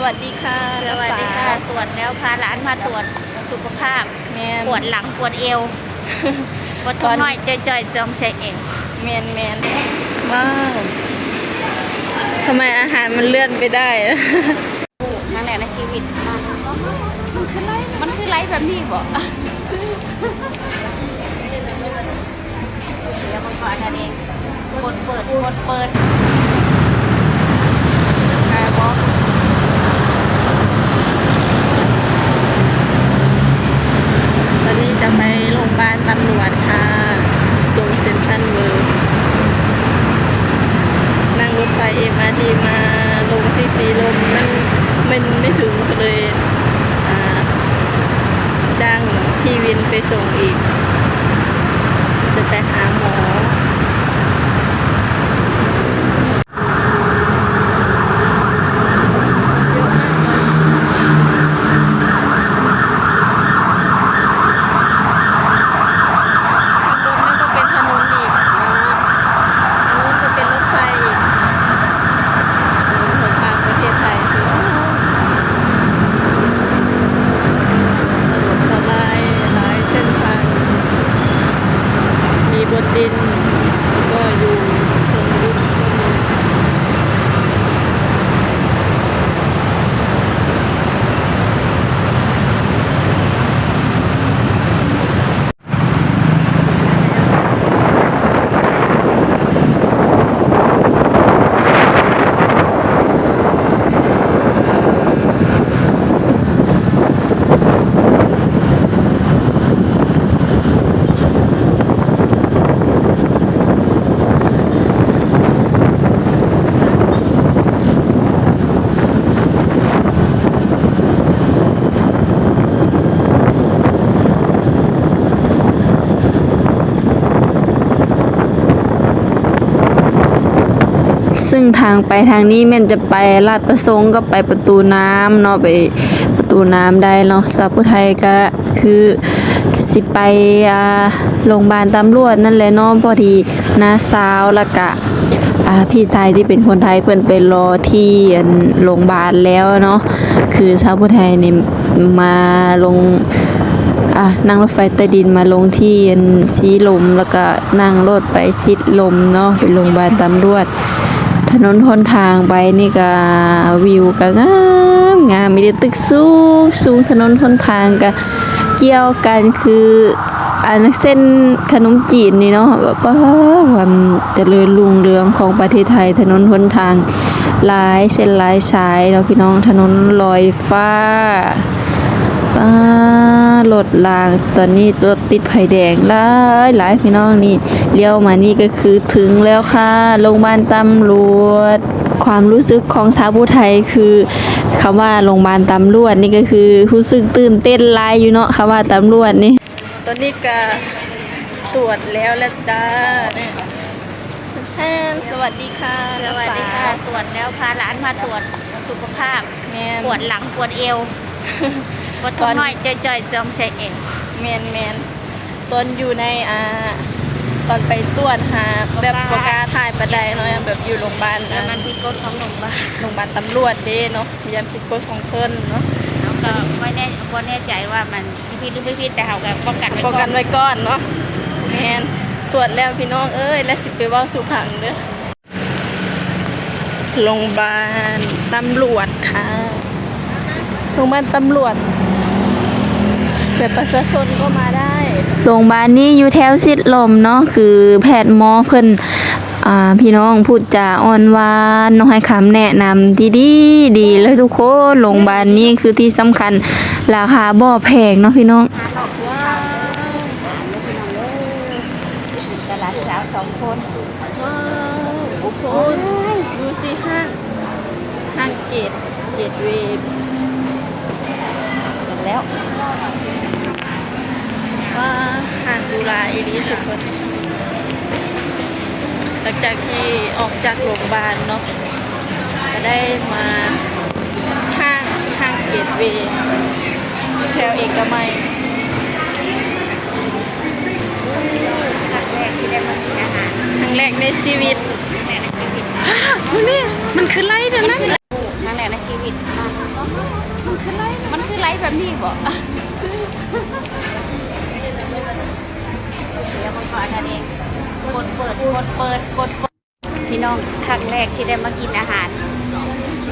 วัสดีค่ะสวัสดีค่ะตรวจแล้วพาหลานมาตรวจสุขภาพปวดหลังปวดเอวปวดท้องน้อยจ่อยๆจอมใจเอวแมนว้าวทำไมอาหารมันเลื่อนไปได้นั่นแหละในชีวิตมันคือไลฟ์แบบนี้บ่เดี๋ยวมันก็อันนั้นเองกดเปิดแค่บอกตอนนี้จะไปโรงพยาบาลตำรวจค่ะตรงเซ็นทรัลเวิลด์นั่งรถไฟMRTมาลงที่สีลมมันไม่ถึงก็เลยจ้างพี่วินไปส่งอีกจะไปหาหมอบนดินก็อยู่ตรงดินซึ่งทางไปทางนี้แม่นจะไปลาดประสงค์ก็ไปประตูน้ำเนาะไปประตูน้ำได้เนาะสาวผู้ไทยก็คือสิไปโรงพยาบาลตำรวจนั่นแหละเนาะพอดีน้าสาวแล้วก็พี่ชายที่เป็นคนไทยเพิ่นไปรอที่โรงพยาบาลแล้วเนาะคือสาวผู้ไทยนี่มาลงนั่งรถไฟใต้ดินมาลงที่สีลมแล้วก็นั่งรถไปชิดลมเนาะไปโรงพยาบาลตำรวจถนนหนทางไปนี่ก็วิวก็งามมีแต่ตึกสูงถนนหนทางก็เกี่ยวกันคือเส้นขนมจีนนี่เนาะแบบว่าความเจริญรุ่งเรืองของประเทศไทยถนนหนทางหลายเส้นหลายสายเนาะพี่น้องถนนลอยฟ้ารถรางตอนนี้รถติดไฟแดงหลายพี่น้องนี่เลี้ยวมานี่ก็คือถึงแล้วค่ะโรงพยาบาลตำรวจความรู้สึกของชาวผู้ไทยคือคำว่าโรงพยาบาลตำรวจนี่ก็คือรู้สึกตื่นเต้นหลายอยู่เนาะคำว่าตำรวจนี่ตอนนี้ก็ตรวจแล้วจ้าสวัสดีค่ะสวัสดีค่ะตรวจแล้วพาหลานมาตรวจสุขภาพปวดหลังปวดเอวปวดท้องน้อยจ่อยๆจอมใจเอวแมนตอนอยู่ในตอนไปตรวจหาแบบปกาถ่ายประไดเนาะแบบอยู่โรงพยาบาลมันผิดกฎของโรงพยาบาลตำรวจเด้เนาะยันผิดกฎของเพิ่นเนาะแล้วก็ไม่แน่ใจว่ามันผิดหรือไม่ผิดแต่เขาก็ป้องกันไว้ก่อนเนาะแมนตรวจแล้วพี่น้องเอ้ยแล้วสิไปเว้าสู่ผังเด้อโรงพยาบาลตำรวจค่ะโรงพยาบาลตำรวจแต่ประชาชนก็มาได้โรงพยาบาลนี้อยู่แถวชิดลมเนาะคือแพทย์หมอเพิ่นพี่น้องพูดจาอ่อนหวานน้องให้คำแนะนำที่ดีเลยทุกคนโรงพยาบาลนี้คือที่สำคัญราคาบ่แพงเนาะพี่น้องตลาดสาว2 คนว้าวทุกคนดูสิห้างเกตเวย์เสร็จแล้วว่าห่างดูลาอีนี้ทุกคนหลังจากที่ออกจากโรงพยาบาลเนาะก็ได้มาห้างเกตเวย์แถวเอกมัยครั้งแรกที่ได้มากินอาหารครั้งแรกในชีวิตนี่มันคือไรเดี๋ยวนะครั้งแรกในชีวิต มันคือไรแบบนี้บ่เดี๋ยวมันก็อันนั้นเองกดเปิดพี่น้องครั้งแรกที่ได้มากินอาหาร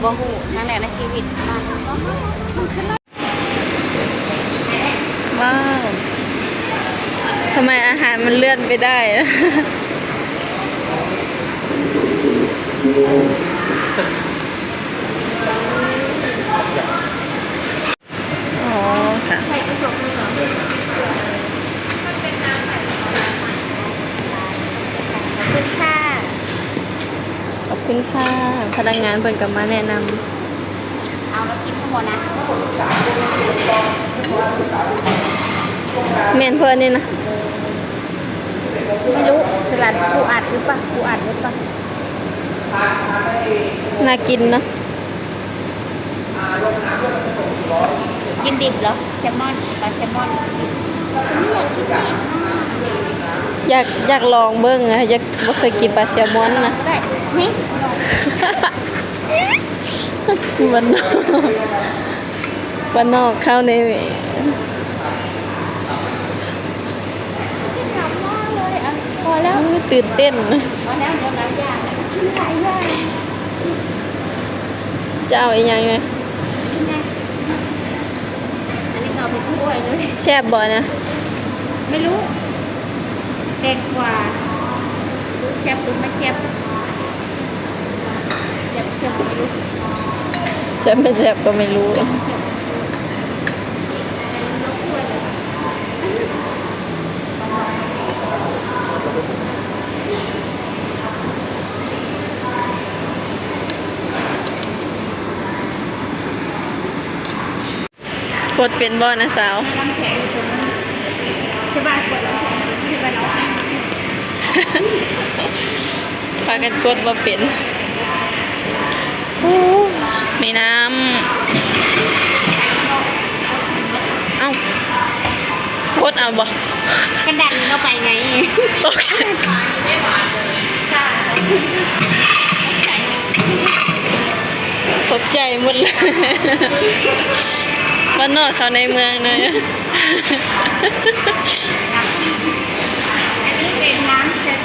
บ่ฮู้ครั้งแรกในชีวิตว้าวทำไมอาหารมันเลื่อนไปได้อะอ๋อค่ะ ใส่กระสอบเลยเหรอขอบคุณค่ะ ขอบคุณค่ะพนักงานเปิดกลับมาแนะน เอาแล้วกินทั้งหมดนะ ำเมนเพื่อนนี่นะ ไม่รู้สลัดปูอัดหรือเปล่าปูอัดหรือเปล่า น่ากินเนอะ กินดิบเหรอแซลมอนปลาแซลมอนฉันอยากกินดิบ อยากลองเบิ้งอะอยากบ่เคยกินปลาแซลมอนนะ ได้นี่ วันนอกวันนอกเข้าใน กินหอมมากเลยอ่ะพอแล้ว ตื่นเต้น พอแล้วเดี๋ยวหลายอย่างเลยกินหลายอย่าง จะเอาอีกอย่างไง กินไงอันนี้ก็เอาไปถ้วยเลย แซ่บบ่นะ ไม่รู้เด็กกว่ารู้แซ่บหรือไม่แซ่บแซ่บไม่รู้ แซ่บไม่แซ่บก็ไม่รู้ กดเป็นบ่นะสาว น้ำแข็งอยู่ตรงนั้นใช่ป่ะกดน้ำแข็งที่ไปน้อง พากันกดบ่เป็นมีน้ำเอ้ากดเอาบ่ กระดันเข้าไปไง ตกใจตกใจหมดเลยบ้านนอกเขาในเมืองเลย อันนี้เป็นน้ำเชื่อม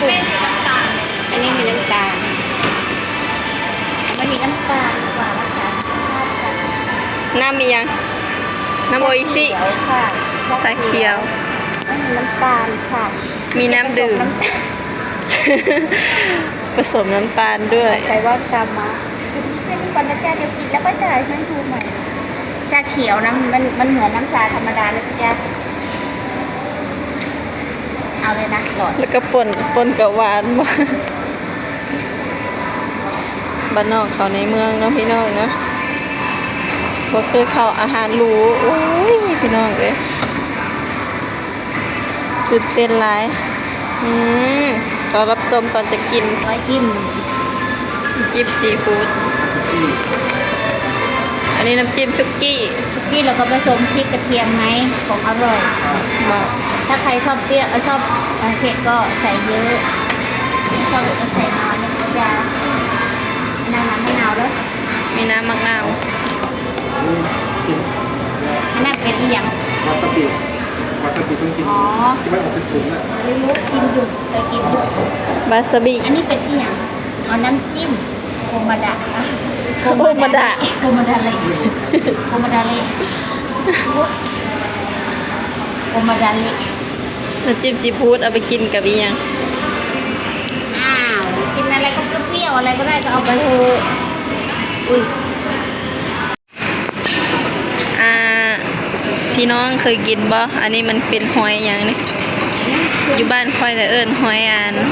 เป็นน้ำตาลอันนี้มีน้ำตาลมันมีน้ำตาลกว่ารักษาสุขภาพค่ะ น้ำมียัง น้ำโออิชิ ค่ะ ชาเขียว ไม่มีน้ำตาลค่ะ มีน้ำดื่ม ผสมน้ำตาลด้วย ใส่ว่ากามะคือนี่แค่นี้ก่อนนะจ๊ะเดี๋ยวกินแล้วก็จ่ายให้ดูใหม่ชาเขียวนะมันเหมือนน้ำชาธรรมดาเลยจ๊ะเอาเลยนะหลอด แล้วก็ป่นกับหวานบ่บ้านนอกเขาในเมืองเนาะพี่น้องเนาะบ่คือเขาอาหารหรูโอ้ยพี่น้องเอ้ยตื่นเต้นหลายก็รับชมตอนจะกิน ร้อยจิ้ม จิ้มซีฟู้ดอันนี้น้ำจิ้มชุกกี้ ที่เราก็ผสมพริกกระเทียมไหมของอร่อย มา ถ้าใครชอบเปรี้ยวชอบเผ็ดก็ใส่เยอะไม่ชอบเผ็ดก็ใส่น้อยนะจ๊ะน้ำมะนาวด้วย มีน้ำมะนาว อันนั้นเป็นอีหยัง วาซาบิต้องกิน อ๋อ ที่มันออกจากถุงอ่ะ ไม่รู้กินอยู่เคยกินอยู่ บาสบิ อันนี้เป็นอีหยังเอาน้ำจิ้มโคมาดะ โคมาดะ โคมาดะเลยโคมาดะเลยโคมาดะเลย น้ำจิ้มซีฟู้ดเอาไปกินกับอีหยัง อ้าวกินอะไรก็เปรี้ยวๆอะไรก็ได้ก็เอาไปเถอะอุ้ย พี่น้องเคยกินบ่อันนี้มันเป็นหอยอย่างนี้อยู่บ้านค่อยก็เอิ้นหอย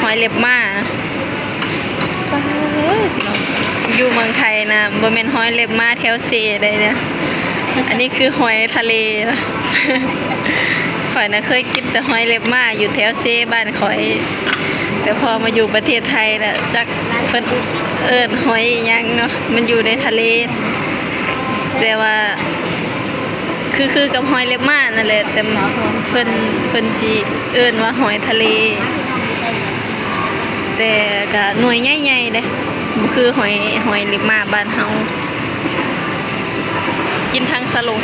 หอยเล็บม้าอยู่เมืองไทยนะบ่แม่นหอยเล็บม้าแถวเซได้เนี่ยอันนี้คือหอยทะเลข่อยน่ะเคยกินแต่หอยเล็บม้าอยู่แถวเซบ้านข่อย แต่พอมาอยู่ประเทศไทยน่ะจักเพิ่นเอิ้นหอยอิหยังเนาะมันอยู่ในทะเล แต่ว่าคือกับหอยเล็บม้านั่นแหละแต่เพิ่นสิเอิ้นว่าหอยทะเล แต่ก็หน่วยใหญ่ๆเด้บ่คือหอยเล็บม้าบ้านเฮา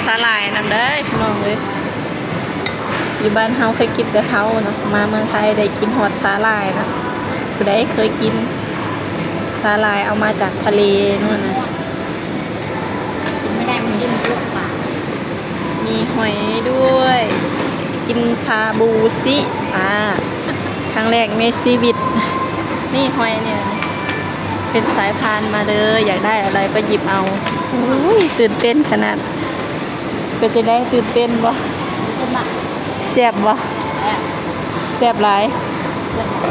สาหร่ายนำได้พี่น้องเลยอยู่บ้านเฮาเคยกินแต่เท้าเนาะมาเมืองไทยได้กินหอดสาหร่ายนะผู้ใดเคยกินสาหร่ายเอามาจากทะเลนู่นนะ กินไม่ได้มันจิ้มลวกปาก มีหอยด้วย กินชาบูสิครั้งแรกในชีวิตนี่หอยเนี่ยเป็นสายพานมาเลยอยากได้อะไรก็หยิบเอาโอ้ยตื่นเต้นขนาดเป็นจะได้ตื่นเต้นบ่ ขึ้นมา แซ่บบ่ แล้ว แซ่บหลาย เกิดอะไร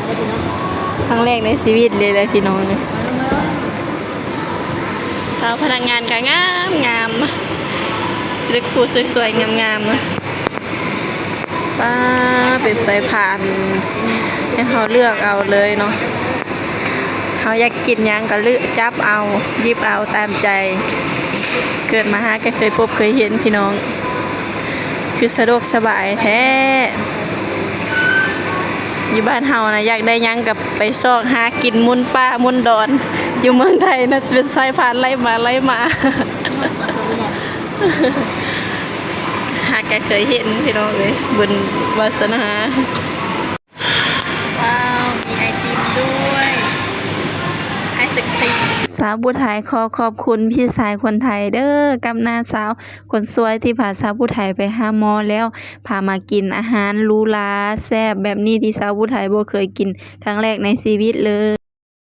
ได้พี่น้อง ครั้งแรกในชีวิตเลยพี่น้องเนี่ย มา สาวพนักงานก็งามงามเด็กผู้สวยๆงามๆป้าเป็นสายพานให้เขาเลือกเอาเลยเนาะเขาอยากกินหยังก็เลือกจับเอาหยิบเอาตามใจ เกิดมาหาก็เคยพบเคยเห็นพี่น้อง คือสะดวกสบายแท้อยู่บ้านเฮานะอยากได้หยังกับไปซอกหากินมุนป่ามุนดอน อยู่เมืองไทยนะเป็นสายพานไล่มา หากแกเคยเห็นพี่น้องเลยบนวาสนาว้าวมีไอติมด้วยไอศครีมสาวผู้ไทยขอบคุณพี่สายคนไทยเด้อกำนาสาวคนสวยที่พาสาวผู้ไทยไปหาหมอแล้วพามากินอาหารหรูหราแซ่บแบบนี้ที่สาวผู้ไทยบ่เคยกินครั้งแรกในชีวิตเลย